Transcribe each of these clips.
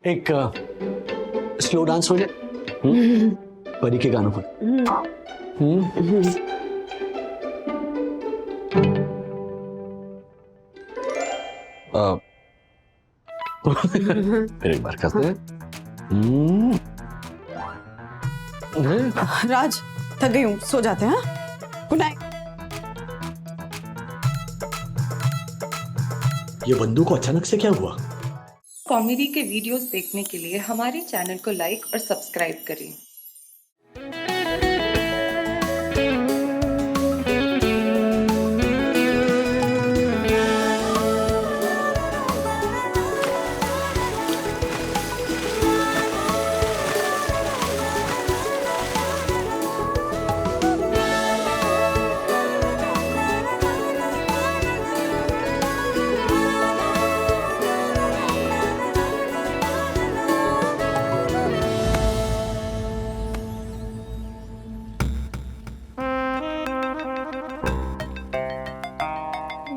एक slow dance हो जाए परी के गानों पर। फिर एक बार करते हैं। राज थक गई हूँ, सो जाते हैं। Good night. ये बंदूक को अचानक से क्या हुआ? कॉमेडी के वीडियोस देखने के लिए हमारे चैनल को लाइक और सब्सक्राइब करें।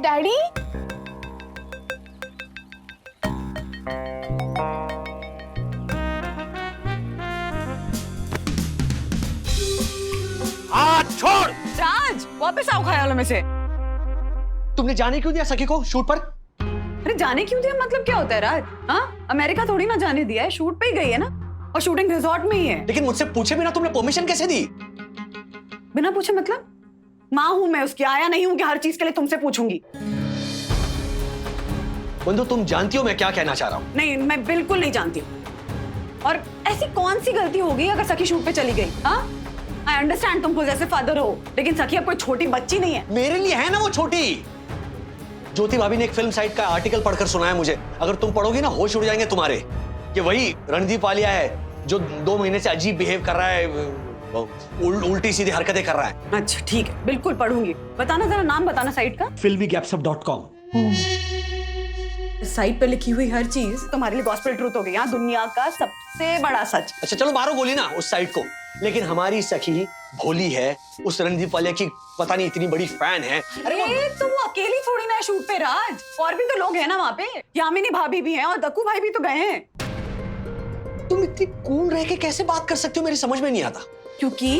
डैडी, हाथ छोड़! राज वापस आओ ख्यालों में से। तुमने जाने क्यों दिया सखी को शूट पर? अरे जाने क्यों दिया मतलब क्या होता है राज? हाँ, अमेरिका थोड़ी ना जाने दिया है, शूट पे ही गई है ना, और शूटिंग रिजॉर्ट में ही है। लेकिन मुझसे पूछे बिना तुमने परमिशन कैसे दी? बिना पूछे मतलब? माँ हूं मैं उसकी, आया नहीं हूं कि हर चीज के लिए तुमसे पूछूंगी। बंधु तुम जानती हो मैं क्या कहना चाह रहा हूँ? नहीं, मैं बिल्कुल नहीं जानती हूँ। और ऐसी कौन सी गलती होगी अगर सखी शूट पे चली गई? हाँ, आई अंडरस्टैंड तुम पोजेसिव फादर हो, लेकिन सखी अब कोई छोटी बच्ची नहीं है। मेरे लिए है ना वो छोटी। ज्योति भाभी ने एक फिल्म साइट का आर्टिकल पढ़कर सुनाया मुझे, अगर तुम पढ़ोगी ना होश उड़ जाएंगे तुम्हारे। कि वही रणदीप वालिया है जो 2 महीने से अजीब बिहेव कर रहा है, उल्टी सीधी हरकतें कर रहा है। अच्छा ठीक है, बिल्कुल पढ़ूंगी। बताना जरा, नाम बताना साइट का। filmygapsup.com। साइट पे लिखी हुई हर चीज तुम्हारे लिए गॉस्पेल ट्रूथ हो गई। यहाँ दुनिया का सबसे बड़ा सच। अच्छा चलो मारो गोली ना उस साइट को, लेकिन हमारी सखी भोली है, उस रणदीप वालिया की पता नहीं इतनी बड़ी फैन है। अरे तो वो अकेली थोड़ी ना है शूट पे राज, और भी तो लोग हैं ना वहाँ पे। यामिनी भाभी भी हैं और दक्कू भाई भी तो गए हैं। तुम इतनी कूल रह के कैसे बात कर सकती हो, मेरी समझ में नहीं आता। क्योंकि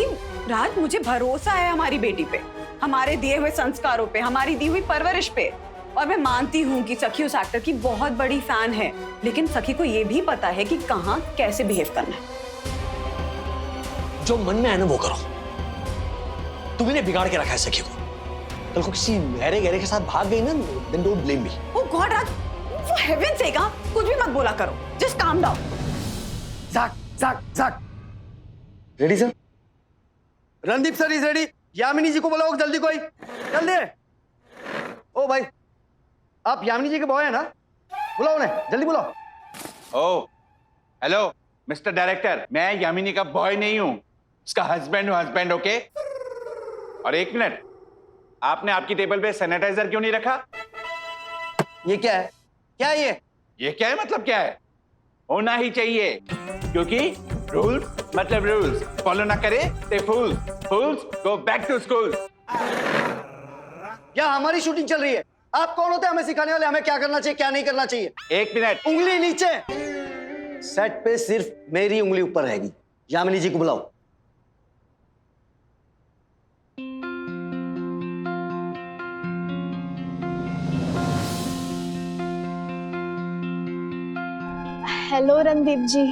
राज मुझे भरोसा है हमारी बेटी पे, हमारे दिए हुए संस्कारों पे, हमारी दी हुई परवरिश पे। और मैं मानती हूँ कि सखी उस एक्टर की बहुत बड़ी फैन है, लेकिन सखी को ये भी पता है कि कहाँ कैसे बिहेव करना है। जो मन में है ना वो करो। तुमने बिगाड़ के रखा है सखी को। कल को किसी गहरे गहरे के साथ भाग गई ना, then don't blame me। Oh God, Raj, for heaven's sake, कुछ भी मत बोला करो। Just calm down। Zach, Zach, Zach। Ready sir? Randeep sir is ready. Yamini ji को बुलाओ जल्दी, कोई जल्दी। ओ भाई, आप यामिनी जी के बॉय है ना? बुलाओ उन्हें, जल्दी बुलाओ। ओ हेलो मिस्टर डायरेक्टर, मैं यामिनी का बॉय नहीं हूं, उसका हस्बैंड हूं, हस्बैंड। ओके। और एक मिनट, आपने आपकी टेबल पे सैनिटाइजर क्यों नहीं रखा? ये क्या है? क्या है ये? ये क्या है मतलब क्या है? होना ही चाहिए, क्योंकि रूल्स मतलब रूल्स, फॉलो ना करे ते फूल्स, fools go back to school. क्या हमारी शूटिंग चल रही है? आप कौन होते हैं हमें सिखाने वाले, हमें क्या करना चाहिए क्या नहीं करना चाहिए? एक मिनट। उंगली नीचे। सेट पे सिर्फ मेरी उंगली ऊपर रहेगी। यामिनी जी को बुलाओ। हेलो रणदीप जी।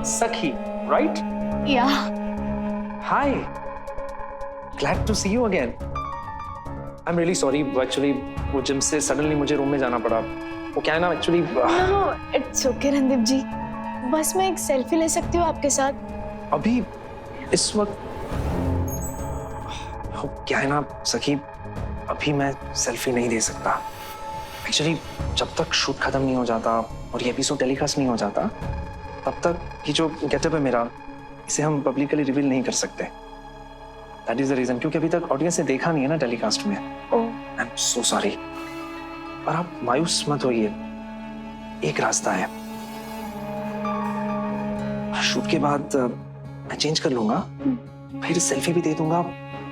Sakhi, right? या Hi. Glad to see you again. I'm really sorry. Actually, वो जिम से suddenly मुझे रूम में जाना पड़ा। वो क्या है ना actually। No, it's okay Randeep ji. बस मैं एक सेल्फी ले सकती हूँ आपके साथ? अभी इस वक्त क्या है ना सखी, अभी मैं सेल्फी नहीं दे सकता। एक्चुअली जब तक शूट खत्म नहीं हो जाता और ये एपिसोड टेलीकास्ट नहीं हो जाता, तब तक ये जो गेटअप है मेरा, इसे हम पब्लिकली रिवील नहीं कर सकते। दैट इज द रीजन, क्योंकि अभी तक ऑडियंस ने देखा नहीं है ना टेलीकास्ट में। आई एम सो सॉरी। और आप मायूस मत होइए, एक रास्ता है। शूट के बाद मैं चेंज कर लूंगा, फिर सेल्फी भी दे दूंगा,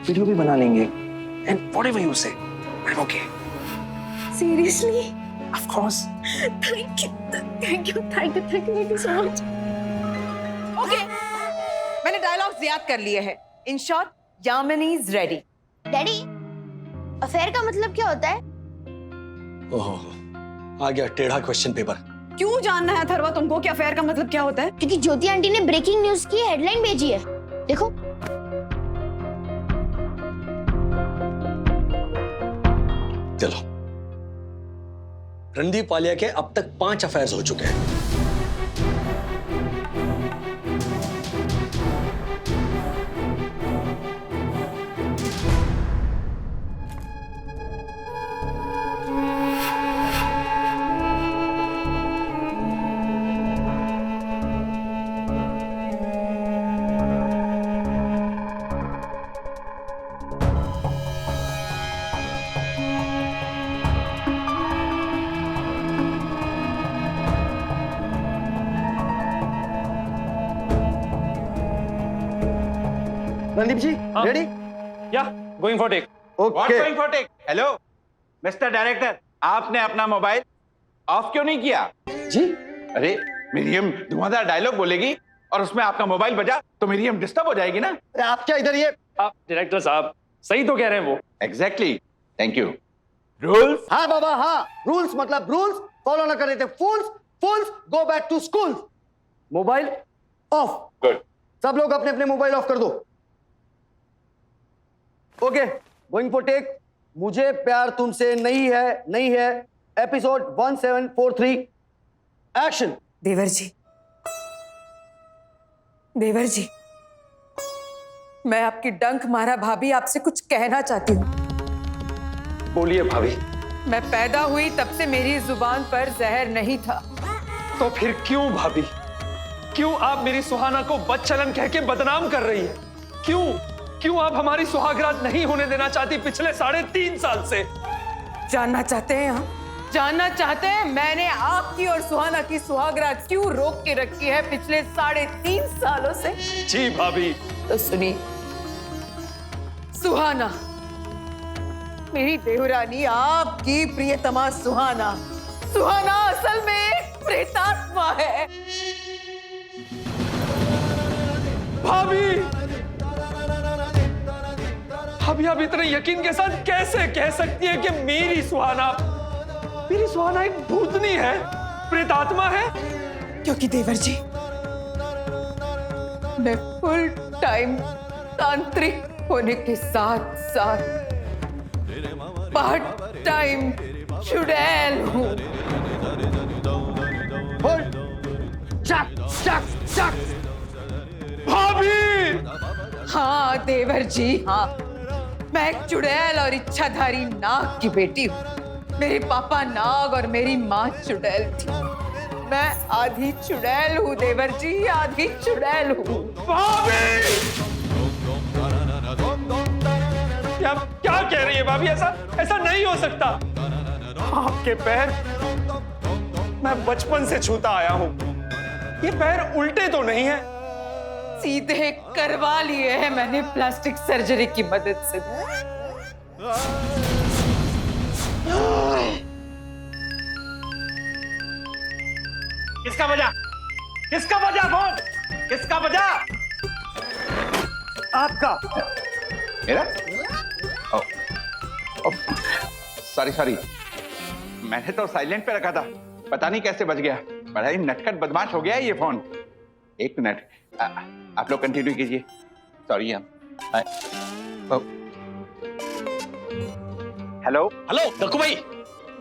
वीडियो भी बना लेंगे, एंड व्हाटएवर यू से। I'm okay. Seriously? Of course. Thank you so much. Okay, मैंने डायलॉग्स याद कर लिए हैं। In short, Yamini is ready. Daddy, affair का मतलब क्या होता है? ओहो, आ गया टेढ़ा क्वेश्चन पेपर। क्यों जानना है अथर्वा तुमको कि अफेयर का मतलब क्या होता है? क्योंकि ज्योति आंटी ने ब्रेकिंग न्यूज की हेडलाइन भेजी है, देखो। चलो, रणदीप वालिया के अब तक 5 अफेयर्स हो चुके हैं। Randeep ji ready? Yeah, going for take. What okay going for take? Hello mister director, आपने अपना मोबाइल ऑफ क्यों नहीं किया? जी। अरे मिरियम धुआंधार डायलॉग बोलेगी और उसमें आपका मोबाइल बजा तो मिरियम डिस्टर्ब हो जाएगी ना। अरे आप क्या इधर, ये आप डायरेक्टर साहब सही तो कह रहे हैं वो। Exactly, thank you. रूल्स? हाँ बाबा हाँ, रूल्स मतलब रूल्स फॉलो ना कर रहे थे। Fools fools go back to school. Mobile off. Good. सब लोग अपने अपने मोबाइल ऑफ कर दो। Okay, going for take. मुझे प्यार तुमसे नहीं है, नहीं है। Episode 1743 action. देवर जी, देवर जी, मैं आपकी डंक मारा भाभी आपसे कुछ कहना चाहती हूँ। बोलिए भाभी। मैं पैदा हुई तब से मेरी जुबान पर जहर नहीं था। तो फिर क्यों भाभी, क्यों आप मेरी सुहाना को बदचलन कह के बदनाम कर रही है? क्यों आप हमारी सुहागरात नहीं होने देना चाहती पिछले 3.5 साल से? जानना चाहते हैं आप? जानना चाहते हैं मैंने आपकी और सुहाना की सुहागरात क्यों रोक के रखी है पिछले 3.5 सालों से? जी भाभी। तो सुनिए, सुहाना, मेरी देवरानी, आपकी प्रियतमा सुहाना, सुहाना असल में प्रेतात्मा है। भाभी, भाभी आप इतने यकीन के साथ कैसे कह सकती है कि मेरी सुहाना एक भूतनी है, प्रेतात्मा है? क्योंकि देवर जी, मैं फुल टाइम तांत्रिक होने के साथ साथ पार्ट टाइम चुड़ैल हूँ। भाभी! हाँ देवर जी, हाँ, मैं एक चुड़ैल और इच्छाधारी नाग की बेटी हूँ। मेरे पापा नाग और मेरी माँ चुड़ैल थी। मैं आधी चुड़ैल हूँ देवर जी, आधी चुड़ैल हूँ। भाभी! क्या कह रही है भाभी? ऐसा नहीं हो सकता। आपके पैर मैं बचपन से छूता आया हूँ। ये पैर उल्टे तो नहीं है? सीधे करवा लिए हैं मैंने प्लास्टिक सर्जरी की मदद से। किसका बजा? किसका बजा फोन? किसका बजा? आपका। मेरा? सॉरी, मैंने तो साइलेंट पे रखा था, पता नहीं कैसे बज गया। बड़ा ही नटखट बदमाश हो गया है ये फोन। एक मिनट, आप लोग कंटिन्यू कीजिए। सॉरी हम। हेलो हेलो डक्कू भाई।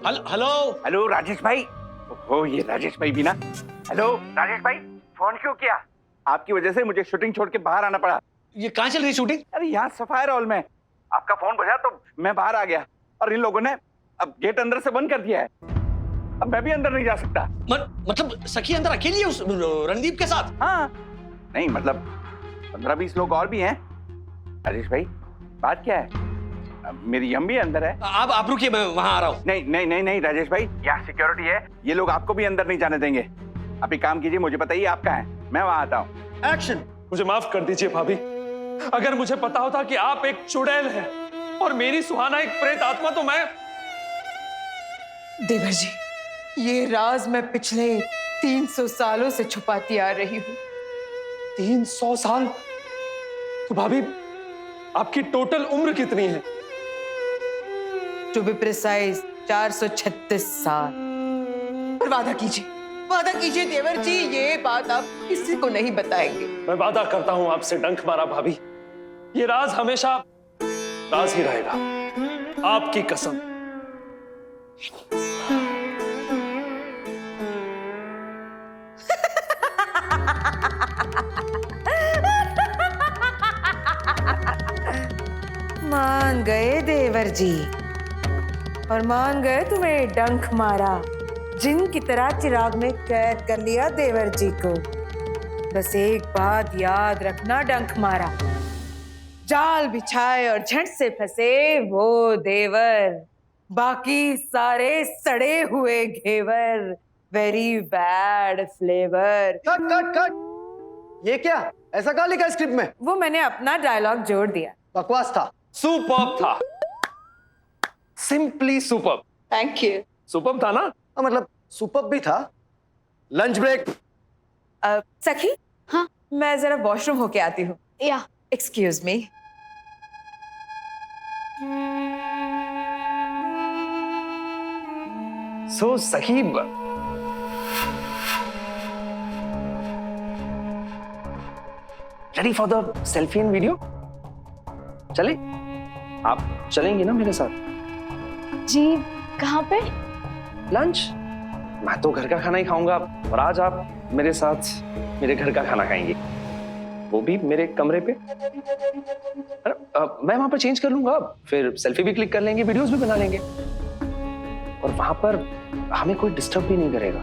हेलो। हेलो राजेश भाई। ओह ये राजेश भाई भी ना। हेलो राजेश भाई, फोन क्यों किया? आपकी वजह से मुझे शूटिंग छोड़ के बाहर आना पड़ा। ये कहाँ चल रही शूटिंग? अरे यहाँ सफायर हॉल में। आपका फोन बजा तो मैं बाहर आ गया और इन लोगों ने अब गेट अंदर से बंद कर दिया है। अब मैं भी अंदर नहीं जा सकता। मतलब सखी अंदर अकेली है उस रणदीप के साथ? हाँ, नहीं मतलब 15-20 लोग और भी हैं। राजेश भाई, बात क्या है? मेरी यम भी अंदर है। आप रुकिए, मैं वहां आ रहा हूँ। नहीं राजेश भाई, यहाँ सिक्योरिटी है, ये लोग आपको भी अंदर नहीं जाने देंगे। आप एक काम कीजिए, मुझे बताइए आप कहाँ हैं, मैं वहां आता हूँ। एक्शन। मुझे माफ कर दीजिए भाभी। अगर मुझे पता होता कि आप एक चुड़ैल हैं और मेरी सुहाना एक प्रेत आत्मा, तो मैं। देवर जी, ये राज मैं पिछले 300 सालों से छुपाती आ रही हूँ। 300 साल? तो भाभी, आपकी टोटल उम्र कितनी है? टू बी प्रिसाइज 436 साल। पर वादा कीजिए देवर जी, ये बात आप किसी को नहीं बताएंगे। मैं वादा करता हूं आपसे, डंक मारा भाभी, ये राज हमेशा राज ही रहेगा, आपकी कसम। मान गए देवर जी, और मान गए तुम्हें डंक मारा, जिन की तरह चिराग में कैद कर लिया देवर जी को। बस एक बात याद रखना डंक मारा, जाल बिछाए और झट से फंसे वो देवर, बाकी सारे सड़े हुए घेवर। Very bad flavour. Cut cut cut, ये क्या, ऐसा कहा लिखा है स्क्रिप्ट में? वो मैंने अपना डायलॉग जोड़ दिया। बकवास था। सुपर्ब था, simply superb. Thank you. Superb था ना? मतलब सुपर्ब भी था। Lunch break. सखी, हाँ? मैं जरा वॉशरूम होके आती हूँ। या एक्सक्यूज मी। सो सहीब, ready for the selfie and video? चले? आप चलेंगी ना मेरे साथ? जी, कहाँ पे? लंच? मैं तो घर का खाना ही खाऊंगा, और आज आप मेरे साथ मेरे घर का खाना खाएंगी, वो भी मेरे कमरे पे। मैं वहां पर चेंज कर लूंगा, फिर सेल्फी भी क्लिक कर लेंगे, वीडियोस भी बना लेंगे, और वहां पर हमें कोई डिस्टर्ब भी नहीं करेगा।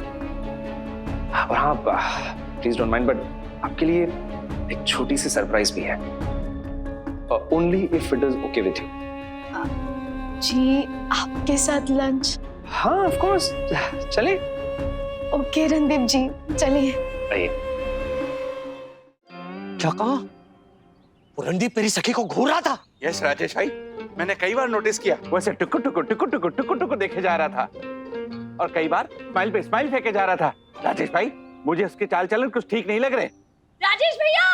और हाँ, प्लीज डोंट माइंड, बट आपके लिए एक छोटी सी सरप्राइज भी है, only if it is okay with you. जी, आपके साथ लंच? हाँ, ऑफ कोर्स, चले? ओके रणदीप जी, चलिए। आइए। क्या कहा? वो रणदीप मेरी सखी को घूर रहा था? यस राजेश भाई, मैंने कई बार नोटिस किया, वो ऐसे टुकु टुकु टुकु टुकु टुकु टुकु देखे जा रहा था, और कई बार स्माइल पे स्माइल फेंके जा रहा था। राजेश भाई, मुझे उसके चाल चलन कुछ ठीक नहीं लग रहे। राजेश भैया,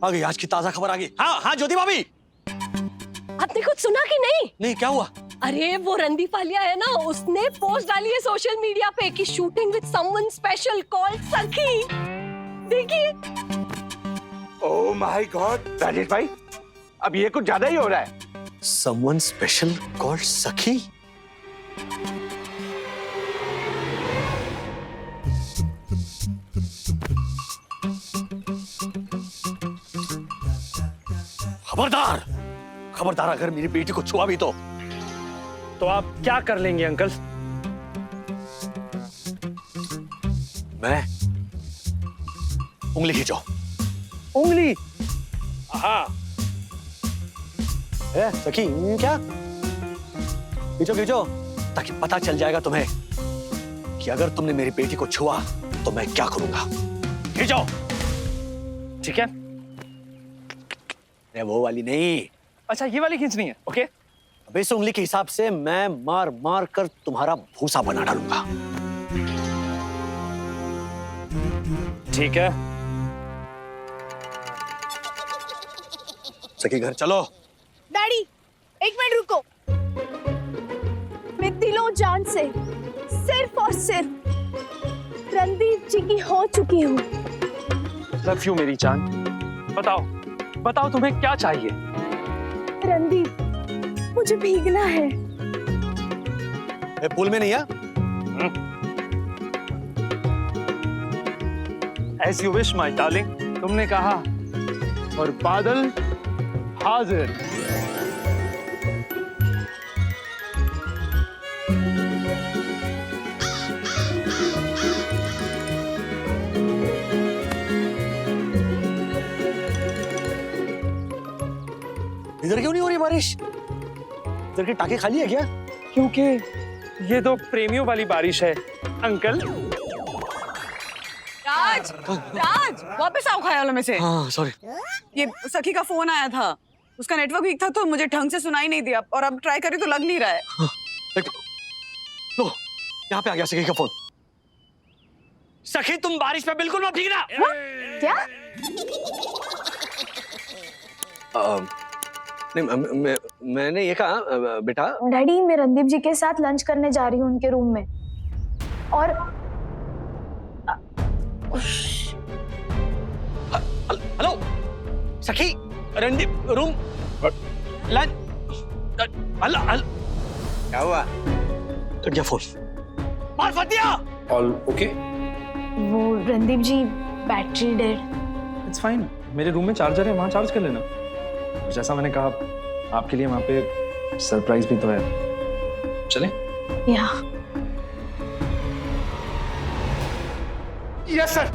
आ गई आज की ताजा खबर आ गई। हाँ हाँ ज्योति भाभी। आपने कुछ सुना कि नहीं? नहीं, क्या हुआ? अरे वो रणदीप वालिया है ना, उसने पोस्ट डाली है सोशल मीडिया पे कि shooting with someone special called सखी। देखिए। ओह माय गॉड राजेश भाई, अब ये कुछ ज्यादा ही हो रहा है। Someone special called सखी? खबरदार, खबरदार, अगर मेरी बेटी को छुआ भी तो आप क्या कर लेंगे अंकल? मैं उंगली खींचो। उंगली? हाँ। सखी, क्या? खींचो खींचो, ताकि पता चल जाएगा तुम्हें कि अगर तुमने मेरी बेटी को छुआ तो मैं क्या करूंगा। खींचो। ठीक है। वो वाली नहीं। अच्छा, ये वाली खींचनी है? ओके। अब इस उंगली के हिसाब से मैं मार मार कर तुम्हारा भूसा बना डालूंगा। ठीक है। सखी, घर चलो। डैडी, एक मिनट रुको। मैं दिलों जान से सिर्फ और सिर्फ रणदीप जी की हो चुकी हूँ। लव यू मेरी जान। बताओ बताओ, तुम्हें क्या चाहिए? रणदीप, मुझे भीगना है। पूल में नहीं है? As you wish, my darling. तुमने कहा, और बादल हाजिर। इधर क्यों नहीं हो रही बारिश? इधर की टाके खाली है क्या? क्योंकि ये तो प्रेमियों वाली बारिश है अंकल। राज, राज, वापस आओ ख्यालों में से। हाँ, सॉरी। ये सखी का फोन आया था। उसका नेटवर्क वीक था तो मुझे ढंग से सुनाई नहीं दिया, और अब ट्राई करी तो लग नहीं रहा है। लो, यहाँ पे आ गया सखी का फोन। सखी तुम बारिश में बिल्कुल मत भीगना। क्या? नहीं, मैंने ये कहा बेटा। डैडी, मैं रणदीप जी के साथ लंच करने जा रही हूँ उनके रूम में, और हेलो सखी, रणदीप रूम लंच। अल्लाह, क्या हुआ? कट गया फोन। मार फतिया। All okay? वो Randeep ji battery dead. It's fine, मेरे रूम में चार्जर है, वहाँ चार्ज कर लेना। और जैसा मैंने कहा, आपके लिए वहाँ पे सरप्राइज भी तो है। चलें? या यस सर।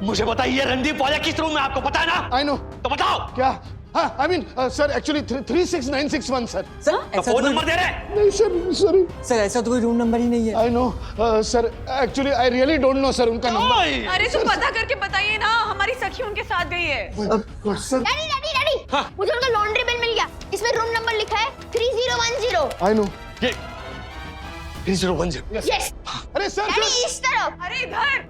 मुझे बताइए रणदीप वाला किस रूम में, आपको पता है ना? I know. तो बताओ। क्या? हाँ, I mean sir, actually 36961 sir. तो फोन नंबर दे रहे? नहीं सर, सॉरी सर, ऐसा तो कोई रूम नंबर ही नहीं है। I know sir, actually I really don't know sir उनका नंबर। अरे तो पता करके बताइए ना, हमारी सखी उनके साथ गई है। सर, डैडी डैडी डैडी, मुझे उनका लॉन्ड्री बिल मिल गया, इसमें रूम नंबर लिखा है 3010। I know. ये 3010। यस अरे सर, डैडी, इस तरफ। अरे इधर।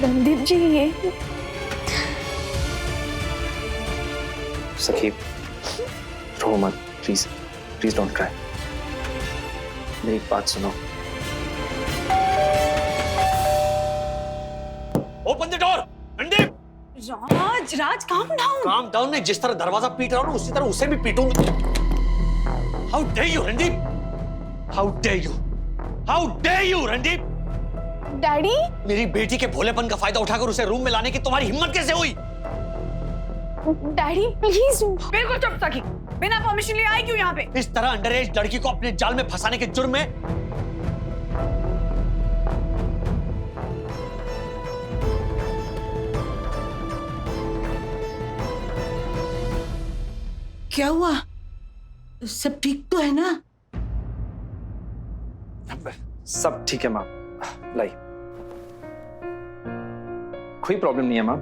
रणदीप जी, ये सखी, रो मत, प्लीज प्लीज डोंट क्राई। मेरी बात सुनो। Open the door Randeep. Raj calm down. Calm down नहीं, जिस तरह दरवाजा पीट रहा हूं ना, उसी तरह उसे भी पीटूंगा। How dare you Randeep, how dare you, how dare you Randeep. Daddy, मेरी बेटी के भोलेपन का फायदा उठाकर उसे रूम में लाने की तुम्हारी हिम्मत कैसे हुई? Daddy please. बिल्कुल चुप सखी, बिना परमिशन लिए आई क्यों यहाँ पे? इस तरह अंडरएज लड़की को अपने जाल में फंसाने के जुर्म में। क्या हुआ? सब ठीक तो है ना? सब ठीक है माँ, लाई। कोई प्रॉब्लम नहीं है माँ,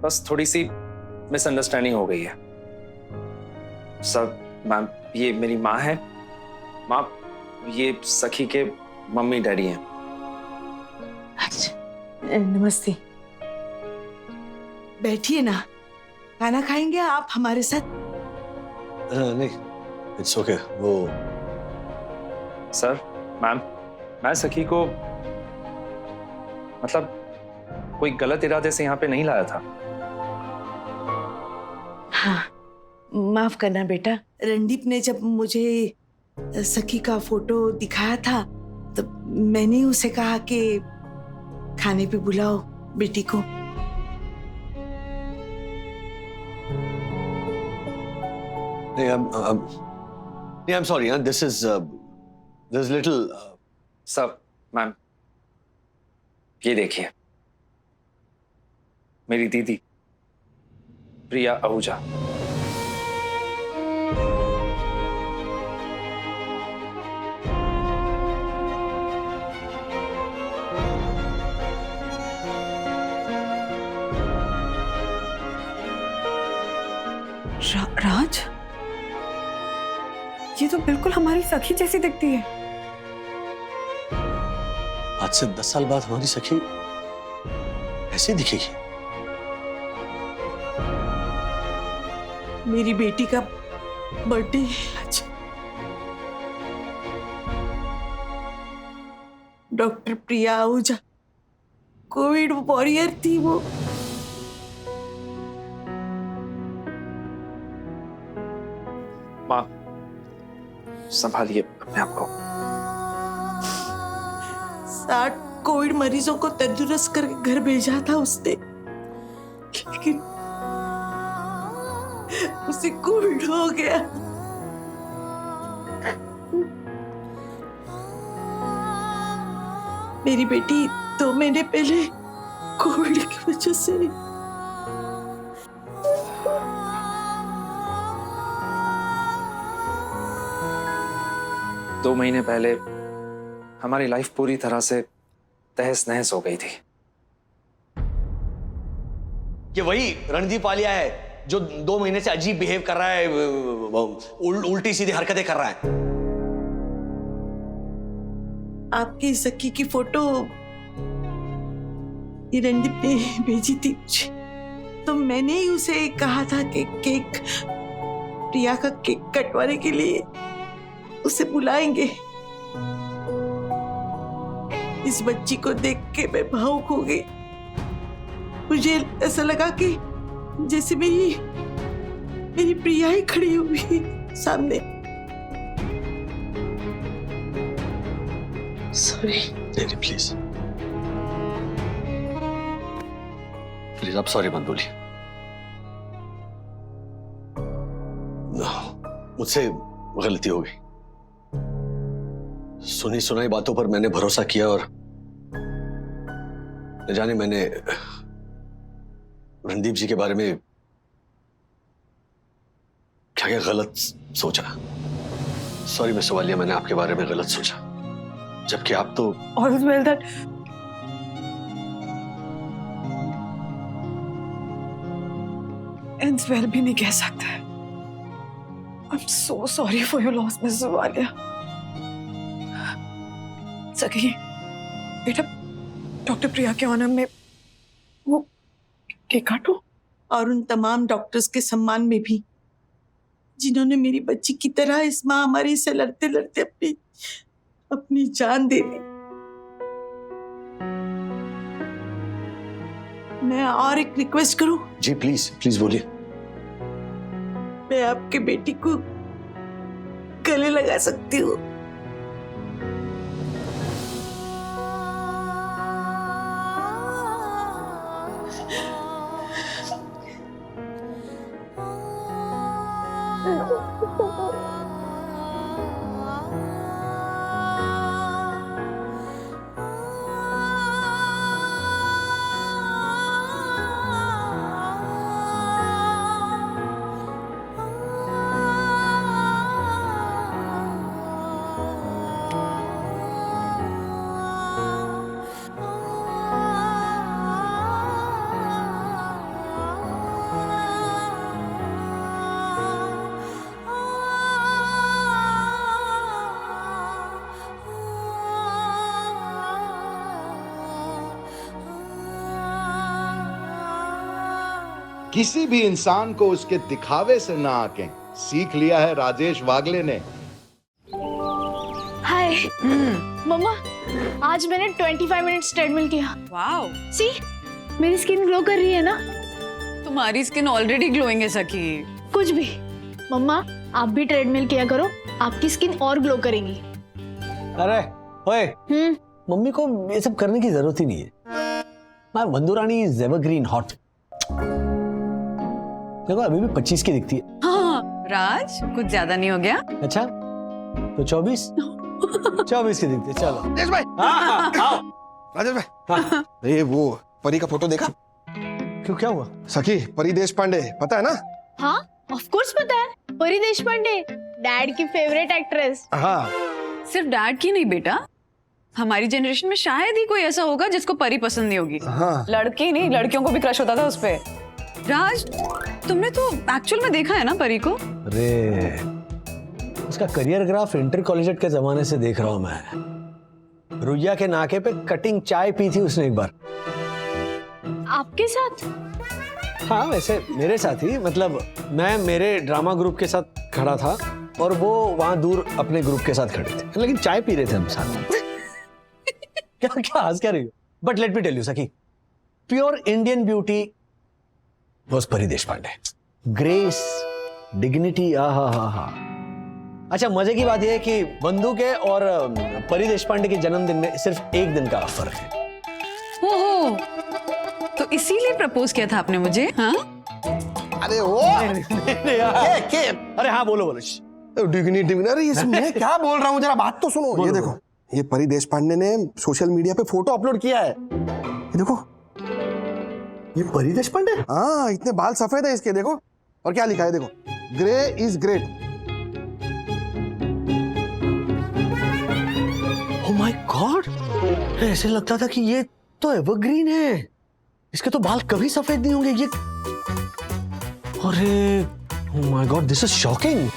बस थोड़ी सी मिसअंडरस्टैंडिंग हो गई है। सर, मैम, ये मेरी माँ है। माँ, ये सखी के मम्मी डैडी हैं। अच्छा, नमस्ते। बैठिए ना, खाना खाएंगे आप हमारे साथ? नहीं, इट्स ओके। वो सर, मैम, मैं सखी को मतलब कोई गलत इरादे से यहाँ पे नहीं लाया था। हाँ, माफ करना बेटा। रणदीप ने जब मुझे सखी का फोटो दिखाया था, तो मैंने उसे कहा कि खाने पे बुलाओ बेटी को। नहीं, I'm sorry. This is little. सब, मैम, ये देखिए, मेरी दीदी प्रिया आहूजा। राज, ये तो बिल्कुल हमारी सखी जैसी दिखती है। आज से 10 साल बाद हमारी सखी ऐसी दिखेगी। मेरी बेटी का बर्थडे है आज। डॉक्टर प्रिया आहूजा कोविड वॉरियर थी वो। माँ, संभालिए अपने आप को। कोविड मरीजों को तंदुरुस्त करके घर भेजा था उसने, लेकिन उसे कोविड हो गया। मेरी बेटी 2 महीने पहले कोविड की वजह से 2 महीने पहले हमारी लाइफ पूरी तरह से तहस नहस हो गई थी। ये वही रणदीप वालिया है जो 2 महीने से अजीब बिहेव कर रहा है, उल्टी सीधी हरकतें कर रहा है। आपकी सखी की फोटो ये रणदीप ने भेजी थी मुझे, तो मैंने ही उसे कहा था कि केक, प्रिया का केक कटवाने के लिए उसे बुलाएंगे। इस बच्ची को देख के मैं भावुक हो गई। मुझे ऐसा लगा कि जैसे मेरी प्रिया ही खड़ी हुई सामने। सॉरी। नहीं प्लीज प्लीज, आप सॉरी मत बोलिए। मुझसे गलती हो गई। सुनी सुनाई बातों पर मैंने भरोसा किया और न जाने मैंने रणदीप जी के बारे में क्या क्या गलत सोचा। सॉरी मिस वालिया, मैंने आपके बारे में गलत सोचा, जबकि आप तो All is well that ends well भी नहीं कह सकते। I'm so sorry for your loss, Mrs. Walia. सखी, बेटा डॉक्टर प्रिया के ऑनर में वो केक काटो। और उन तमाम डॉक्टर्स के सम्मान में भी जिन्होंने मेरी बच्ची की तरह इस महामारी से लड़ते लड़ते अपनी जान दे दी। मैं और एक रिक्वेस्ट करूं? जी प्लीज प्लीज बोलिए। मैं आपके बेटी को गले लगा सकती हूँ। किसी भी इंसान को उसके दिखावे से ना आके, सीख लिया है राजेश वागले ने। हाय मम्मा, आज मैंने 25 मिनट्स ट्रेडमिल किया। वाओ, सी मेरी स्किन ग्लो कर रही है ना। तुम्हारी स्किन ऑलरेडी ग्लोइंग है सखी। कुछ भी मम्मा, आप भी ट्रेडमिल किया करो, आपकी स्किन और ग्लो करेगी। अरे ओए, मम्मी को ये सब करने की जरूरत ही नहीं है। माय वंदुरानी इज एवरग्रीन हॉट। देखो अभी भी 25 की दिखती है। हाँ राज, कुछ ज्यादा नहीं हो गया? अच्छा तो 24 24 की दिखती है। चलो राजेश भाई। हाँ, आओ। राजेश भाई, ये वो परी का फोटो देखा? क्यों, क्या हुआ? सखी परी देश पांडे, पता है ना? हाँ ऑफ कोर्स पता है, परी देशपांडे डैड की फेवरेट एक्ट्रेस। हाँ सिर्फ डैड की नहीं बेटा, हमारी जनरेशन में शायद ही कोई ऐसा होगा जिसको परी पसंद नहीं होगी। हाँ। लड़की नहीं, लड़कियों को भी क्रश होता था उस पे। राज, तुमने तो एक्चुअल में देखा है ना परी को? अरे उसका करियर ग्राफ इंटर कॉलेजेट के जमाने से देख रहा हूं मैं। रुइया के नाके पे कटिंग चाय पी थी उसने एक बार। आपके साथ? हाँ वैसे मेरे साथ ही, मतलब मैं मेरे ड्रामा ग्रुप के साथ खड़ा था और वो वहां दूर अपने ग्रुप के साथ खड़े थे, लेकिन चाय पी रहे थे हम साथ। क्या क्या हंस क्या रही हो? But let me tell you सखी, pure Indian beauty was Pari Deshpande. Grace, dignity, आहा हा हा। अच्छा, मजे की बात यह है कि बंधु के और परी देशपांडे के जन्मदिन में सिर्फ एक दिन का फर्क है। ओहो, तो इसीलिए प्रपोज किया था आपने मुझे? हाँ? अरे वो के अरे हाँ, बोलो बोलो। अरे मैं क्या बोल रहा हूँ, जरा बात तो सुनो। ये देखो, ये परी देशपांडे ने सोशल मीडिया पे फोटो अपलोड किया है। ये देखो, ये परी देशपांडे? हाँ, इतने बाल सफेद है इसके, देखो। और क्या लिखा है, देखो, grey is great. Oh my God, ऐसे लगता था कि ये तो एवरग्रीन है, इसके तो बाल कभी सफेद नहीं होंगे। ये अरे oh my God, this is shocking.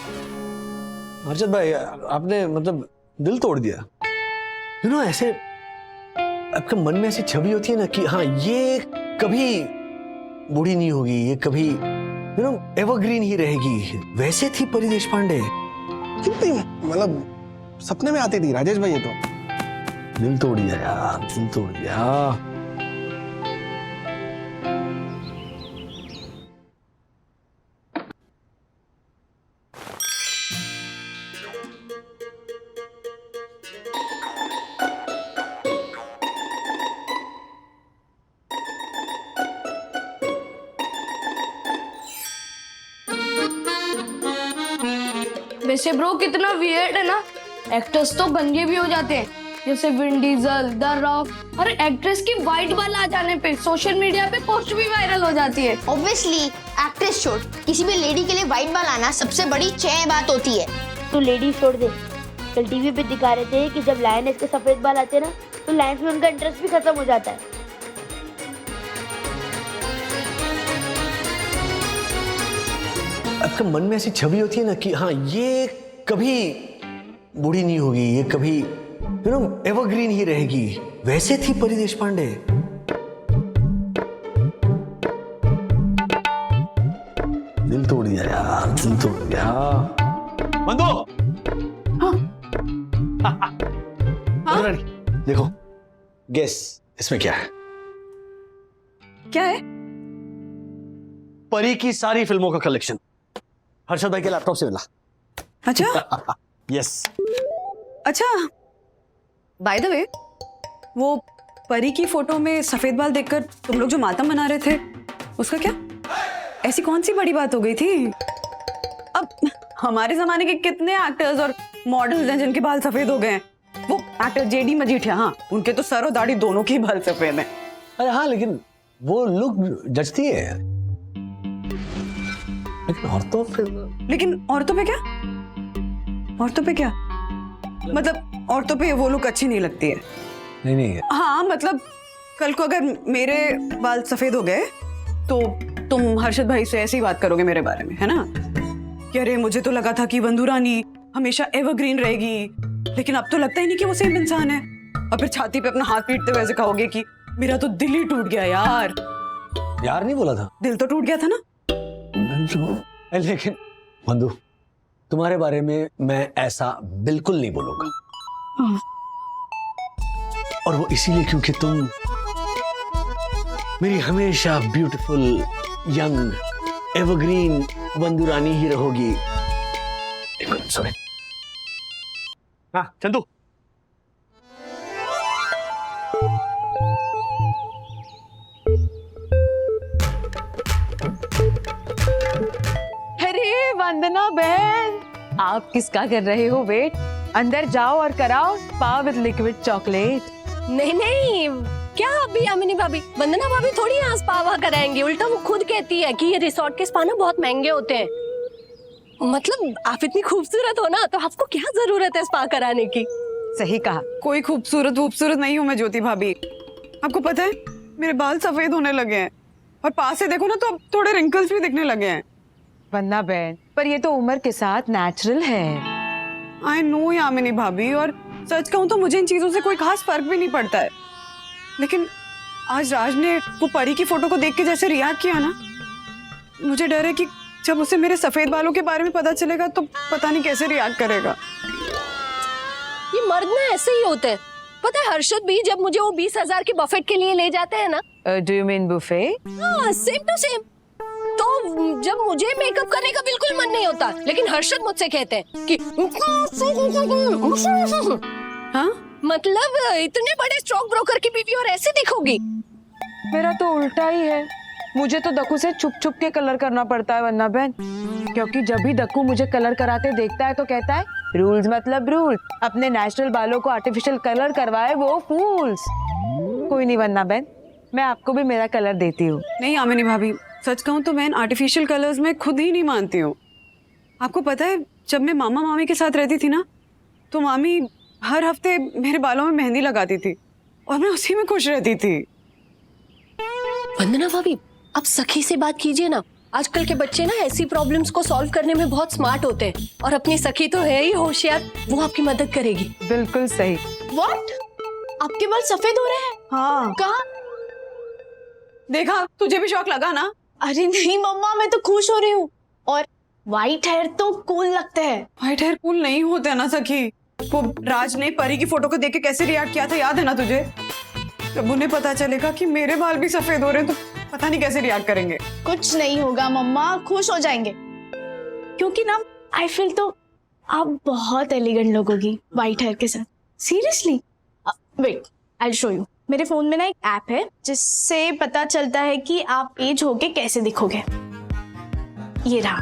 Arshad भाई, आपने मतलब दिल तोड़ दिया। यू नो, ऐसे आपके मन में ऐसी छवि होती है ना कि हाँ, ये कभी बूढ़ी नहीं होगी, ये कभी यू नो एवरग्रीन ही रहेगी। वैसे थी परी देशपांडे। कितनी मतलब सपने में आती थी राजेश भाई। ये तो दिल तोड़ दिया यार, दिल तोड़ दिया। वैसे ब्रो कितना वियर्ड है ना, एक्टर्स तो गंजे भी हो जाते हैं, जैसे विन डीजल, द रॉक। और एक्ट्रेस की वाइट बाल आ जाने पे सोशल मीडिया पे पोस्ट भी वायरल हो जाती है। ऑब्वियसली एक्ट्रेस छोड़, किसी भी लेडी के लिए वाइट बाल आना सबसे बड़ी चय बात होती है। तो लेडी छोड़ दे, कल टीवी पे दिखा रहे थे कि जब लायंस के सफेद बाल आते हैं ना, तो लायंस में उनका इंटरेस्ट भी खत्म हो जाता है। आपके मन में ऐसी छवि होती है ना कि हाँ, ये कभी बूढ़ी नहीं होगी, ये कभी यू नो एवरग्रीन ही रहेगी। वैसे थी परी देशपांडे। दिल तोड़ दिया यार, दिल तोड़ दिया। बंदो, हाँ? देखो, गेस इसमें क्या है? क्या है? परी की सारी फिल्मों का कलेक्शन हर्षद भाई के लैपटॉप से मिला। अच्छा यस। अच्छा, बाय द वे, वो परी की फोटो में सफेद बाल देखकर तुम लोग जो मातम मना रहे थे, उसका क्या? ऐसी कौन सी बड़ी बात हो गई थी? अब हमारे जमाने के कितने एक्टर्स और मॉडल्स हैं जिनके बाल सफेद हो गए हैं। वो एक्टर जेडी मजीठिया, हाँ, उनके तो सर और दाढ़ी दोनों के बाल सफेद हैं। अरे हाँ, लेकिन वो लुक जचती है। लेकिन औरतों पे क्या? औरतों पे क्या मतलब? औरतों पे वो लुक अच्छी नहीं लगती है। नहीं। हाँ मतलब, कल को अगर मेरे बाल सफेद हो गए तो तुम हर्षद भाई से ऐसी ही बात करोगे मेरे बारे में, है ना? कि अरे मुझे तो लगा था कि बंधु रानी हमेशा एवरग्रीन रहेगी, लेकिन अब तो लगता ही नहीं कि वो सेम इंसान है। और फिर छाती पे अपना हाथ पीटते हुए ऐसे कहोगे कि मेरा तो दिल ही टूट गया यार। यार नहीं बोला था, दिल तो टूट गया था ना। लेकिन बंधु, तुम्हारे बारे में मैं ऐसा बिल्कुल नहीं बोलूंगा। और वो इसीलिए क्योंकि तुम मेरी हमेशा ब्यूटीफुल, यंग, एवरग्रीन बंधु रानी ही रहोगी। सॉरी। हाँ चंदू, अरे वंदना बहन, आप किसका कर रहे हो वेट? अंदर जाओ और कराओ स्पा विद लिक्विड चॉकलेट। नहीं, क्या अभी यामिनी भाभी, वंदना भाभी थोड़ी यहाँ स्पा वहा कराएंगी। उल्टा वो खुद कहती है कि ये रिसोर्ट के स्पा ना बहुत महंगे होते हैं। मतलब आप इतनी खूबसूरत हो ना, तो आपको क्या जरूरत है स्पा कराने की? सही कहा। कोई खूबसूरत नहीं हूँ मैं ज्योति भाभी। आपको पता है, मेरे बाल सफेद होने लगे हैं और पास से देखो ना तो अब थोड़े रिंकल्स भी दिखने लगे हैं। वंदना बहन, पर ये तो उम्र के साथ नेचुरल है। आई नो यामिनी भाभी, और सच कहूँ तो मुझे इन चीजों से कोई खास फर्क भी नहीं पड़ता है। लेकिन आज राज ने वो परी की फोटो को देख के जैसे रिएक्ट किया ना, मुझे डर है कि जब उसे मेरे सफेद बालों के बारे में पता चलेगा तो पता नहीं कैसे रिएक्ट करेगा। ये मर्द ना ऐसे ही होते हैं। पता है हर्षद भी जब मुझे वो 20,000 के बफेट के लिए ले जाते हैं ना, डू यू मीन बुफे? हाँ सेम टू सेम, तो जब मुझे मेकअप करने का बिल्कुल मन नहीं होता, लेकिन हर्षद मुझसे कहते हैं कि हाँ? मतलब इतने बड़े स्टॉक ब्रोकर की बीवी और ऐसे दिखोगी। मेरा तो उल्टा ही है, मुझे तो दक्कू से छुप छुप के कलर करना पड़ता है वरना बहन, क्योंकि जब भी दक्कू मुझे कलर कराते देखता है तो कहता है रूल्स मतलब रूल्स, अपने नेचुरल बालों को आर्टिफिशियल कलर करवाए वो फूल्स। कोई नहीं वरना बहन, मैं आपको भी मेरा कलर देती हूँ। नहीं यामिनी भाभी, सच कहूँ तो मैं आर्टिफिशियल कलर्स में खुद ही नहीं मानती हूँ। आपको पता है, जब मैं मामा मामी के साथ रहती थी ना, तो मामी हर हफ्ते मेरे बालों में मेहंदी लगाती थी और मैं उसी में खुश रहती थी। वंदना भाभी, आप सखी से बात कीजिए ना। आजकल के बच्चे ना ऐसी प्रॉब्लम्स को सॉल्व करने में बहुत स्मार्ट होते हैं, और अपनी सखी तो है ही होशियार, वो आपकी मदद करेगी। बिल्कुल सही। व्हाट? आपके बाल सफेद हो रहे हैं? हाँ, कहाँ? देखा, तुझे भी शौक लगा ना? अरे नहीं मम्मा, मैं तो खुश हो रही हूँ। और व्हाइट हेयर तो कूल लगते हैं। व्हाइट हेयर कूल नहीं होते ना सखी। वो राज ने परी की फोटो को देख के कैसे रिएक्ट किया था, याद है ना तुझे? जब उन्हें पता चलेगा कि मेरे बाल भी सफेद हो रहे हैं तो पता नहीं कैसे रिएक्ट करेंगे। कुछ नहीं होगा मम्मा, खुश हो जाएंगे। क्योंकि ना आई फील तो आप बहुत एलिगेंट लगोगी व्हाइट हेयर के साथ। Seriously, wait I show you. मेरे फोन में ना एक ऐप है जिससे पता चलता है कि आप एज होके कैसे दिखोगे। ये रहा,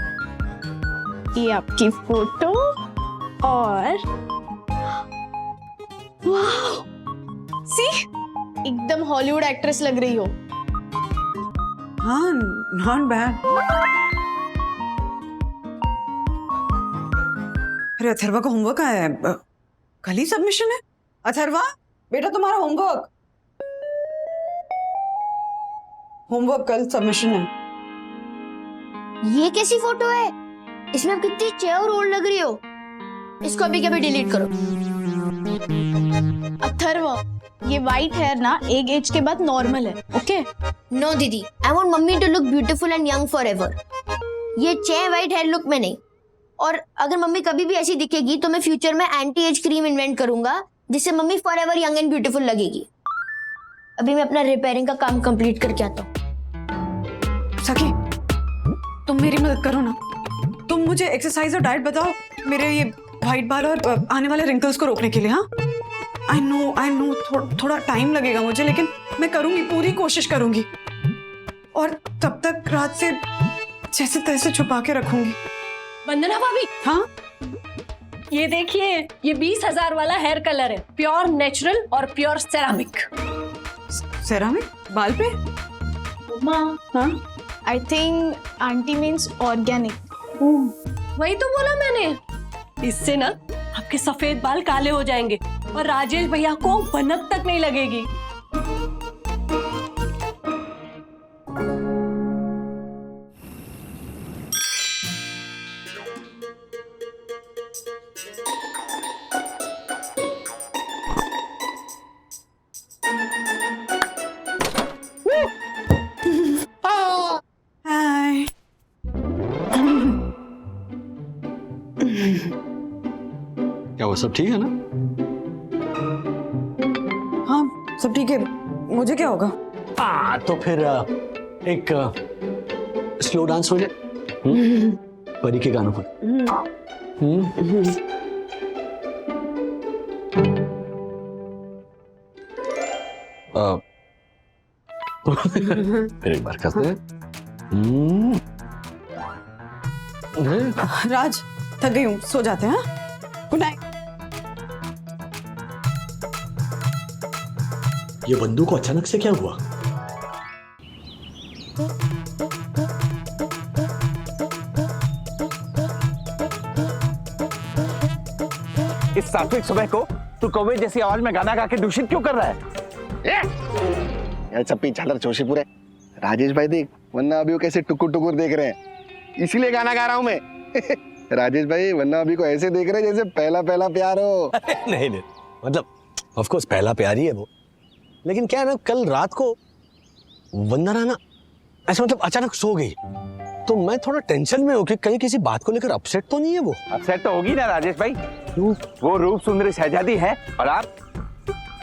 ये आपकी फोटो और वाह, सी एकदम हॉलीवुड एक्ट्रेस लग रही हो। हाँ, नॉट बैड। अरे अथर्वा का होमवर्क आया है, कल ही सबमिशन है। अथर्वा बेटा, तुम्हारा होमवर्क कल सबमिशन है। ये कैसी फोटो है? इसमें आप कितनी चेयर ओल्ड लग रही हो। इसको अभी के अभी डिलीट करो। अथर्व, ये व्हाइट हेयर ना एक एज के बाद नॉर्मल है, ओके? नो दीदी, I want mummy to look beautiful and young forever. ये चे व्हाइट हेयर लुक में नहीं। और अगर मम्मी कभी भी ऐसी दिखेगी तो मैं फ्यूचर में एंटी एज क्रीम इन्वेंट करूंगा जिससे mummy forever young and beautiful लगेगी। अभी मैं अपना रिपेयरिंग का काम कंप्लीट करके आता हूँ। सखी, तुम मेरी मदद करो ना। तुम मुझे एक्सरसाइज और डाइट बताओ मेरे ये व्हाइट बाल और आने वाले रिंकल्स को रोकने के लिए। हाँ, आई नो थोड़ा टाइम लगेगा मुझे, लेकिन मैं करूंगी, पूरी कोशिश करूंगी। और तब तक रात से जैसे तैसे छुपा के रखूंगी। वंदना भाभी, हाँ, ये देखिए, ये 20,000 वाला हेयर कलर है, प्योर नेचुरल और प्योर सेरामिक। सेरामिक बाल पे? हाँ, I think aunty means organic. वही तो बोला मैंने। इससे ना आपके सफेद बाल काले हो जाएंगे और राजेश भैया को भनक तक नहीं लगेगी। हाय। क्या वो सब ठीक है ना? हाँ, सब ठीक है। मुझे क्या होगा? तो फिर एक स्लो डांस हो जाए परी के गानों पर। फिर एक बार करते हैं। राज, थक गई हूँ, सो जाते हैं। Good night. ये बंदूक को अचानक से क्या हुआ? इस सात्विक सुबह को तू कौवे जैसी आवाज में गाना गा के दूषित क्यों कर रहा है? यार चप्पी झालर जोशीपुर है। राजेश भाई देख, वरना अभी वो कैसे टुकुर टुकुर देख रहे हैं, इसीलिए गाना गा रहा हूं मैं। राजेश भाई वरना अभी को ऐसे देख रहे हैं जैसे पहला पहला प्यार हो। नहीं, मतलब ऑफ कोर्स पहला प्यार ही है वो, लेकिन क्या है ना, कल रात को वंदना ना ऐसा मतलब अचानक सो गई, तो मैं थोड़ा टेंशन में हूँ कि कहीं किसी बात को लेकर अपसेट तो नहीं है वो। अपसेट तो होगी ना राजेश भाई, वो रूप सुंदरी शहजादी है और आप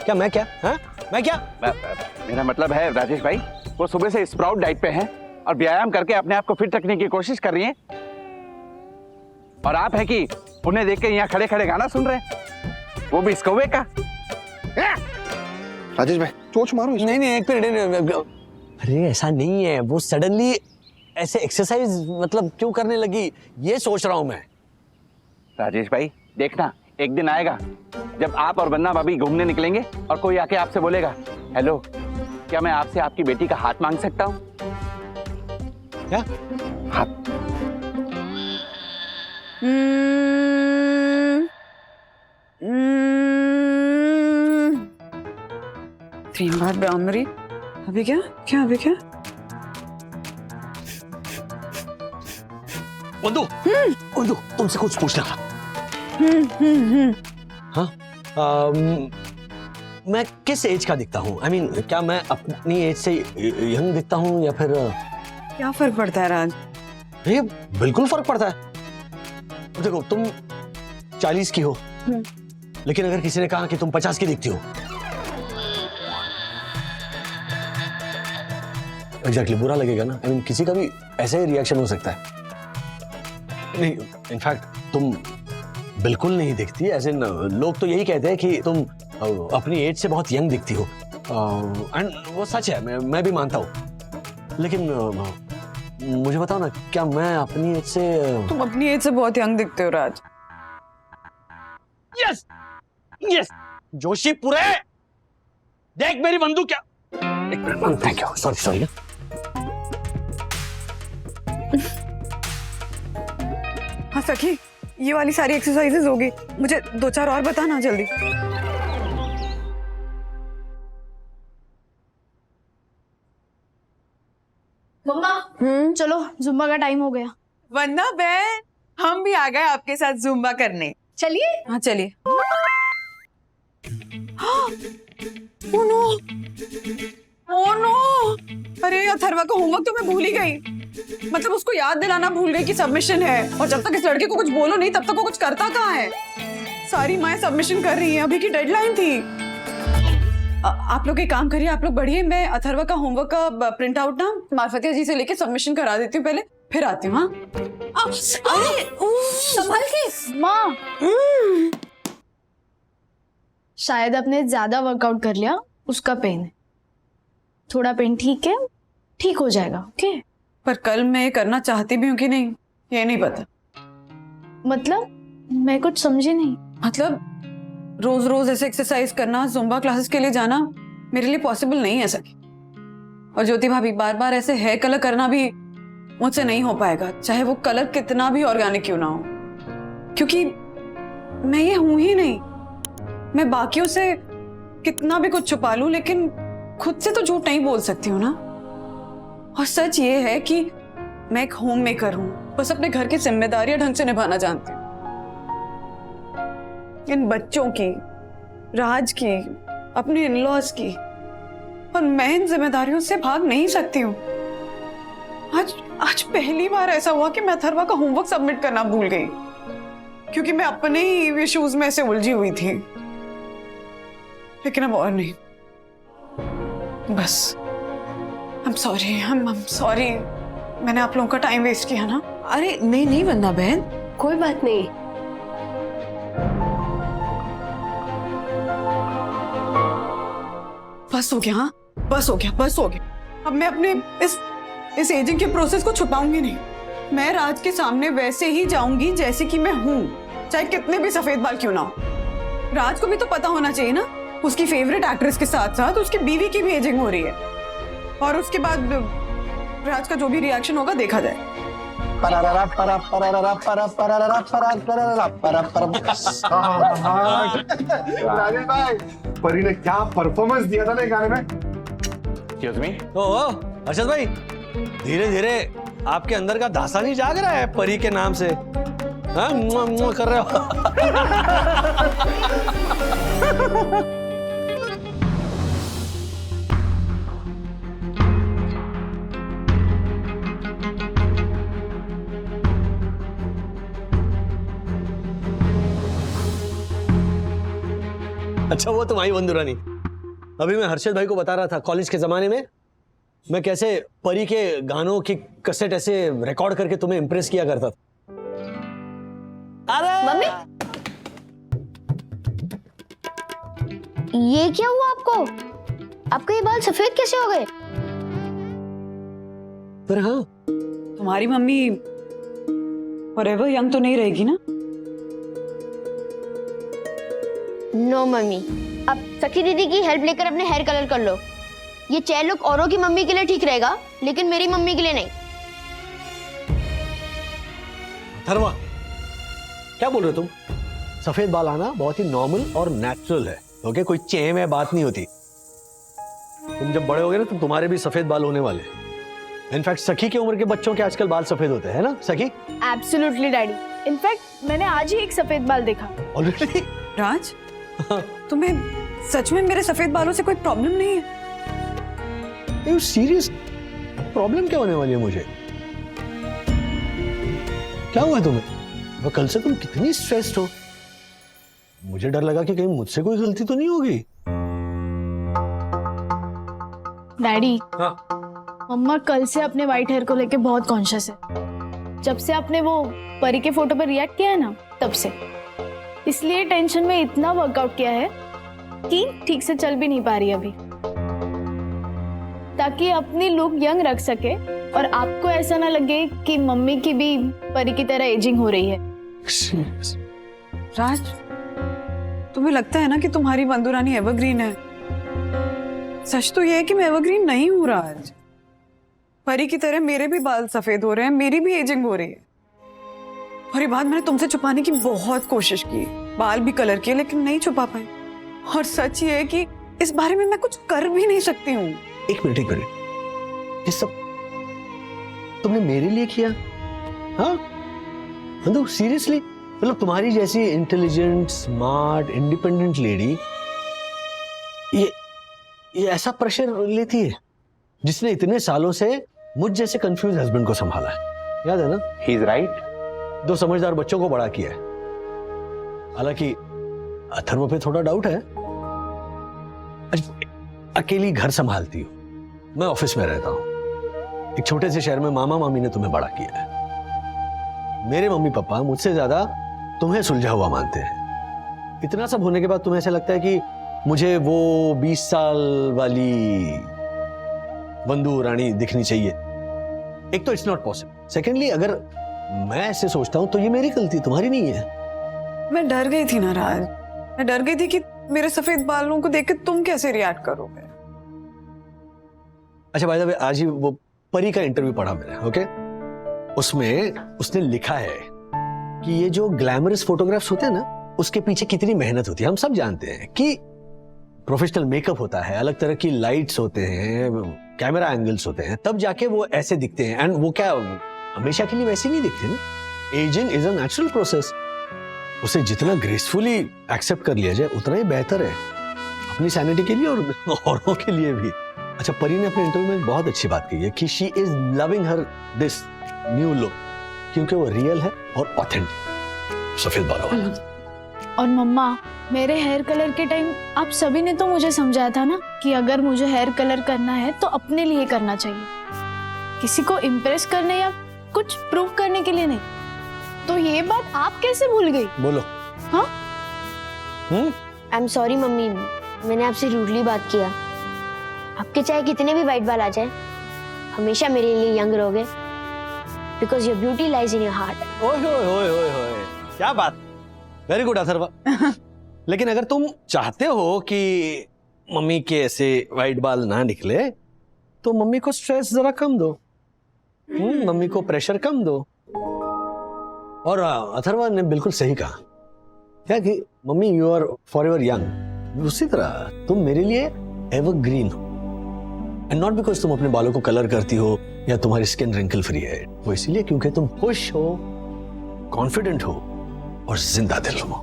क्या? मैं क्या? हाँ? मैं क्या? मेरा मतलब है राजेश भाई, वो सुबह से स्प्राउट डाइट पे है और व्यायाम करके अपने आप को फिट रखने की कोशिश कर रही हैं। और आप है कि उन्हें देख के यहाँ खड़े खड़े गाना सुन रहे हैं, वो भी इस कौवे का। राजेश भाई चोच मारो इसको। नहीं एक मिनट, अरे ऐसा नहीं है, वो सडनली ऐसे एक्सरसाइज मतलब क्यों करने लगी, ये सोच रहा हूं मैं। राजेश भाई देखना, एक दिन आएगा जब आप और वंदना भाभी घूमने निकलेंगे और कोई आके आपसे बोलेगा, हेलो क्या मैं आपसे आपकी बेटी का हाथ मांग सकता हूँ? क्या हाथ? तीन बार ब्राह्मरी। अभी क्या क्या अभी क्या? वंदू, वंदू तुमसे कुछ पूछना था। हाँ, मैं किस एज का दिखता हूँ? I mean, क्या मैं अपनी एज से यंग दिखता हूँ या फिर क्या फर्क पड़ता है राज? ये बिल्कुल फर्क पड़ता है। देखो तुम 40 की हो, लेकिन अगर किसी ने कहा कि तुम 50 की दिखती हो, एग्जैक्टली बुरा लगेगा ना। I mean, किसी का भी ऐसा ही रिएक्शन हो सकता है। नहीं, इनफैक्ट तुम बिल्कुल नहीं दिखती, ऐसे लोग तो यही कहते हैं कि तुम अपनी एज से बहुत यंग दिखती हो, एंड वो सच है, मैं भी मानता हूँ। लेकिन मुझे बताओ ना, क्या मैं अपनी एज से? तुम अपनी एज से बहुत यंग दिखते हो राज। यस यस जोशी पूरे, देख मेरी बंदूक क्या। Thank you, sorry sorry. हाँ सखी, ये वाली सारी एक्सरसाइजेज होगी, मुझे 2-4 और बताना जल्दी। मम्मा चलो जुम्बा का टाइम हो गया। वंदना बहन, हम भी आ गए आपके साथ जुम्बा करने। चलिए। हाँ चलिए। ओह नो, ओह नो, अरे अथर्वा का होमवर्क तो मैं भूल ही गई। मतलब उसको याद दिलाना भूल गई कि सबमिशन है, और जब तक इस लड़के को कुछ बोलो नहीं तब तक वो कुछ करता कहाँ है। सारी माएं सबमिशन कर रही हैं, अभी की डेडलाइन थी। आप लोग एक काम करिए, आप लोग बढ़िए, मैं अथर्वा का होमवर्क का प्रिंट आउट ना मार्फतिया जी से लेके सबमिशन करा देती हूँ पहले, फिर आती हूँ। हाँ संभाल के माँ। शायद आपने ज्यादा वर्कआउट कर लिया, उसका पेन है। थोड़ा पेन ठीक है, ठीक हो जाएगा। ओके, पर कल मैं ये करना चाहती भी हूँ कि नहीं ये नहीं पता। मतलब मैं कुछ समझी नहीं। मतलब रोज रोज ऐसे एक्सरसाइज करना, जुम्बा क्लासेस के लिए जाना मेरे लिए पॉसिबल नहीं है सखी। और ज्योति भाभी, बार बार ऐसे हेयर कलर करना भी मुझसे नहीं हो पाएगा, चाहे वो कलर कितना भी ऑर्गेनिक क्यों ना हो, क्योंकि मैं ये हूं ही नहीं। मैं बाकियों से कितना भी कुछ छुपा लूं, लेकिन खुद से तो झूठ नहीं बोल सकती हूँ ना। और सच ये है कि मैं एक होम मेकर हूं, बस अपने घर की जिम्मेदारियां ढंग से निभाना जानती हूँ। इन बच्चों की, राज की, अपने इन-लॉज की, और मैं इन जिम्मेदारियों से भाग नहीं सकती हूँ। आज पहली बार ऐसा हुआ कि मैं अथर्वा का होमवर्क सबमिट करना भूल गई, क्योंकि मैं अपने ही इश्यूज में ऐसे उलझी हुई थी। लेकिन अब और नहीं, बस I'm sorry, मैंने आप लोगों का टाइम वेस्ट किया ना। अरे नहीं नहीं वंदना बहन, कोई बात नहीं। बस हो गया, हाँ बस हो गया। अब मैं अपने इस एजिंग के प्रोसेस को छुपाऊंगी नहीं। मैं राज के सामने वैसे ही जाऊंगी जैसे कि मैं हूं, चाहे कितने भी सफेद बाल क्यों ना हो। राज को भी तो पता होना चाहिए ना, उसकी फेवरेट एक्ट्रेस के साथ साथ उसकी बीवी की भी एजिंग हो रही है, और उसके बाद राज का जो भी रिएक्शन होगा देखा जाए। राजेश भाई, परी ने क्या परफॉर्मेंस दिया था ना गाने में। Excuse me? अर्शद भाई, धीरे धीरे आपके अंदर का धासा नहीं जाग रहा है परी के नाम से? हाँ, मुआ मुआ कर रहे हो। अच्छा वो तुम्हारी बंधु रानी। अभी मैं हर्षद भाई को बता रहा था, कॉलेज के जमाने में मैं कैसे परी के गानों की कैसेट ऐसे रिकॉर्ड करके तुम्हें इम्प्रेस किया करता था। अरे मम्मी, ये क्या हुआ आपको? आपके ये बाल सफेद कैसे हो गए? पर हाँ, तुम्हारी मम्मी फॉरएवर यंग तो नहीं रहेगी ना? नो मम्मी, अब सखी दीदी की हेल्प लेकर अपने हेयर कलर कर लो। ये चेयर लुक औरों की मम्मी के लिए ठीक रहेगा, लेकिन मेरी मम्मी के लिए नहीं। धर्मा, क्या बोल रहे हो तुम? सफेद बाल आना बहुत ही नॉर्मल और नेचुरल है, ओके? कोई चेम है बात नहीं होती। तुम जब बड़े होगे ना तो तुम्हारे भी सफेद बाल होने वाले। इनफैक्ट सखी की उम्र के बच्चों के आजकल बाल सफेद होते हैं ना सखी? Absolutely daddy. इनफैक्ट मैंने आज ही एक सफेद बाल देखा। ऑलरेडी? राज, तुम्हें सच में मेरे सफेद बालों से कोई प्रॉब्लम नहीं है? ये सीरियस प्रॉब्लम क्या होने वाली है मुझे? क्या हुआ है तुम्हें? वो कल से तुम कितनी स्ट्रेस्ड हो। मुझे डर लगा कि कहीं मुझसे कोई गलती तो नहीं होगी। डैडी, हाँ। मम्मा कल से अपने व्हाइट हेयर को लेके बहुत कॉन्शियस है। जब से आपने वो परी के फोटो पर रिएक्ट किया है ना, तब से। इसलिए टेंशन में इतना वर्कआउट किया है कि ठीक से चल भी नहीं पा रही अभी, ताकि अपनी लुक यंग रख सके और आपको ऐसा ना लगे कि मम्मी की भी परी की तरह एजिंग हो रही है। राज, तुम्हें लगता है ना कि तुम्हारी बंदूरानी एवरग्रीन है? सच तो यह है कि मैं एवरग्रीन नहीं हूँ राज। परी की तरह मेरे भी बाल सफेद हो रहे हैं, मेरी भी एजिंग हो रही है। और ये बात मैंने तुमसे छुपाने की बहुत कोशिश की, बाल भी कलर किए, लेकिन नहीं छुपा पाई। और सच ये है कि इस बारे में मैं कुछ कर भी नहीं सकती हूँ। एक मिनट, ये सब तुमने मेरे लिए किया? हाँ मतलब सीरियसली? मतलब तुम्हारी जैसी इंटेलिजेंट, स्मार्ट, इंडिपेंडेंट लेडी ये ऐसा प्रेशर लेती है, जिसने इतने सालों से मुझ जैसे कंफ्यूज हस्बैंड को संभाला है, याद है ना? He is right. 2 समझदार बच्चों को बड़ा किया है। हालांकि अथर्व पे थोड़ा डाउट है। अकेली घर संभालती हो, मैं ऑफिस में रहता हूं। एक छोटे से शहर में मामा मामी ने तुम्हें बड़ा किया है। मेरे मम्मी पापा मुझसे ज्यादा तुम्हें सुलझा हुआ मानते हैं। इतना सब होने के बाद तुम्हें ऐसा लगता है कि मुझे वो 20 साल वाली बंदू रानी दिखनी चाहिए। एक तो इट्स नॉट पॉसिबल। सेकेंडली, अगर मैं ऐसे सोचता हूं तो ये मेरी गलती, तुम्हारी नहीं है। मैं डर गई थी ना राज, मैं डर गई थी कि मेरे सफेद बालों को देख के तुम कैसे रिएक्ट करोगे। अच्छा बाय द वे, आज ही वो परी का इंटरव्यू पढ़ा मैंने, ओके? उसमें उसने लिखा है कि ये जो ग्लैमरस फोटोग्राफ्स होते हैं ना, उसके पीछे कितनी मेहनत होती है। हम सब जानते हैं कि प्रोफेशनल मेकअप होता है, अलग तरह की लाइट्स होते हैं, कैमरा एंगल्स होते हैं, तब जाके वो ऐसे दिखते हैं। एंड वो क्या हमेशा के लिए वैसे नहीं दिखते ना। Ageing is a natural process. उसे जितना ग्रेसफुली एक्सेप्ट कर लिया जाए उतना ही बेहतर है, अपनी सैनिटी के लिए और औरों के लिए भी। अच्छा, परी ने अपने इंटरव्यू में बहुत अच्छी बात कही है कि she is loving her this new look, क्योंकि वो रियल है और ऑथेंटिक, सफेद बालों वाला। और मम्मा, मेरे हेयर कलर के टाइम आप सभी ने तो मुझे समझाया था ना कि अगर मुझे हेयर कलर करना है तो अपने लिए करना चाहिए, किसी को इम्प्रेस करने या कुछ प्रूव करने के लिए नहीं। तो ये बात आप कैसे भूल गई? बोलो। हाँ? आई एम सॉरी मम्मी, मैंने आपसे रूडली बात किया। आपके चाहे कितने भी वाइट बाल आ जाए, हमेशा मेरे लिए यंग रहोगे, because your beauty lies in your heart. ओए, क्या बात, वेरी गुड अथर्वा। लेकिन अगर तुम चाहते हो कि मम्मी के ऐसे वाइट बाल ना निकले, तो मम्मी को स्ट्रेस जरा कम दो, मम्मी को प्रेशर कम दो। और अथर्वा ने बिल्कुल सही कहा, क्या कि mummy you are forever young, उसी तरह तुम मेरे लिए एवरग्रीन हो। एंड नॉट बिकॉज तुम अपने बालों को कलर करती हो या तुम्हारी स्किन रिंकल फ्री है, वो इसीलिए क्योंकि तुम खुश हो, कॉन्फिडेंट हो और जिंदा दिल हो।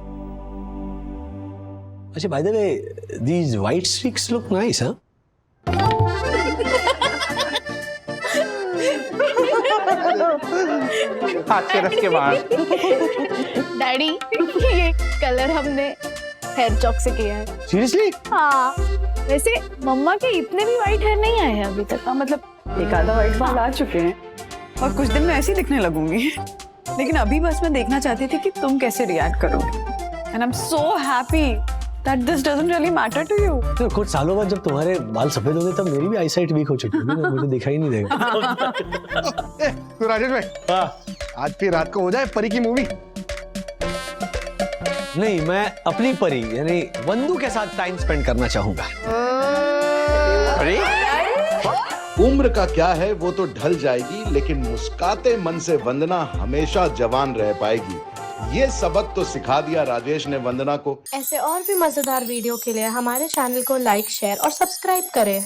अच्छा, by the way, these white streaks look nice, हाँ? हाथ से रख के बाहर। डैडी, ये कलर हमने हेयर चॉक से किया है। सीरियसली? हाँ, वैसे मम्मा के इतने भी व्हाइट हेयर नहीं आए हैं अभी तक। मतलब एक आधा व्हाइट बाल आ चुके हैं और कुछ दिन में ऐसे ही दिखने लगूंगी। लेकिन अभी बस मैं देखना चाहती थी कि तुम कैसे रिएक्ट करोगे। And I am so happy that this doesn't really matter to you. तो कुछ सालों बाद जब तुम्हारे बाल सफेद होंगे तब मेरी भी आईसाइट वीक हो चुकी होगी, मुझे दिखाई नहीं देगा। तो राजेश भाई, आज फिर रात को हो जाए परी की मूवी। नहीं, मैं अपनी परी यानी वंदू के साथ टाइम स्पेंड करना चाहूंगा। अरे उम्र का क्या है वो तो ढल जाएगी, लेकिन मुस्काते मन से वंदना हमेशा जवान रह पाएगी। ये सबक तो सिखा दिया राजेश ने वंदना को। ऐसे और भी मजेदार वीडियो के लिए हमारे चैनल को लाइक, शेयर और सब्सक्राइब करें।